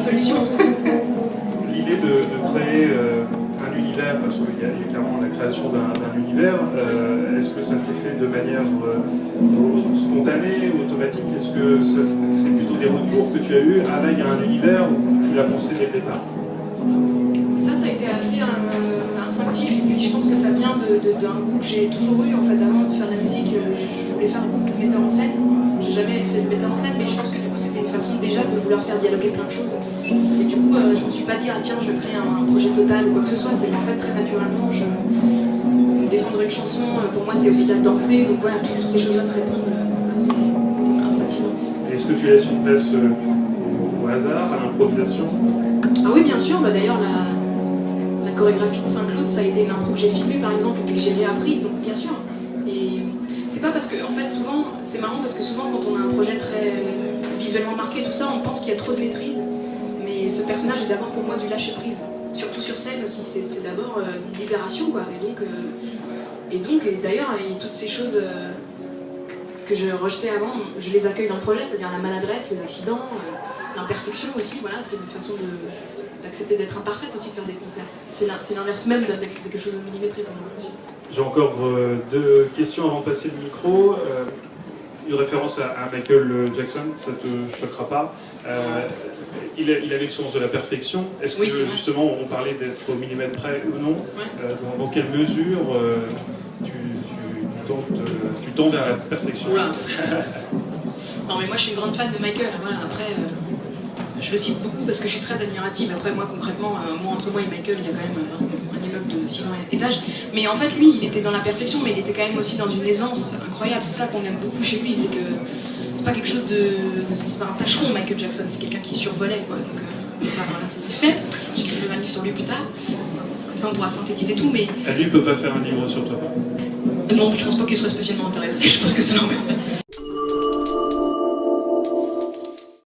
de solution. L'idée de créer un univers, parce qu'il y a clairement la création d'un univers, est-ce que ça s'est fait de manière spontanée, automatique? Est-ce que c'est plutôt des retours que tu as eus avec un univers où tu l'as pensé dès le départ? Ça a été assez instinctif, et puis je pense que ça vient d'un goût que j'ai toujours eu en fait avant de faire de la musique. Je voulais faire metteur en scène. J'ai jamais fait de metteur en scène, mais je pense que du coup c'était une façon déjà de vouloir faire dialoguer plein de choses. Et du coup, je me suis pas dit ah tiens je vais créer un projet total ou quoi que ce soit. C'est qu'en fait très naturellement, défendre une chanson pour moi c'est aussi la danser. Donc voilà, toutes ces choses-là se répondent assez instinctivement. Est-ce que tu laisses une place au hasard, à l'improvisation? Ah oui bien sûr, d'ailleurs la chorégraphie de Saint-Claude, ça a été une impro que j'ai filmée par exemple et que j'ai réapprise, donc bien sûr. Et c'est pas parce que, en fait souvent, c'est marrant parce que souvent quand on a un projet très visuellement marqué, tout ça, on pense qu'il y a trop de maîtrise. Mais ce personnage est d'abord pour moi du lâcher prise. Surtout sur scène aussi, c'est d'abord une libération quoi. Et d'ailleurs, toutes ces choses que je rejetais avant, je les accueille dans le projet, c'est-à-dire la maladresse, les accidents, l'imperfection aussi, voilà, c'est une façon d'accepter d'être imparfaite aussi, de faire des concerts. C'est l'inverse même de quelque chose de millimétré pour moi aussi. J'ai encore deux questions avant de passer le micro. Une référence à Michael Jackson, ça te choquera pas. Il avait le sens de la perfection. Est-ce que justement on parlait d'être au millimètre près ou non? Dans quelle mesure tu tends vers la perfection? Non mais moi je suis une grande fan de Michael, voilà, après je le cite beaucoup parce que je suis très admirative. Après moi concrètement, entre moi et Michael il y a quand même un immeuble de 600 étages. Mais en fait lui il était dans la perfection, mais il était quand même aussi dans une aisance incroyable. C'est ça qu'on aime beaucoup chez lui, c'est que c'est pas quelque chose de... c'est pas un tâcheron Michael Jackson, c'est quelqu'un qui survolait quoi. Donc ça voilà, ça s'est fait. J'écrirai un livre sur lui plus tard, comme ça on pourra synthétiser tout. Mais lui il peut pas faire un livre sur toi? Non, je pense pas qu'il serait spécialement intéressé, je pense que ça l'embêterait.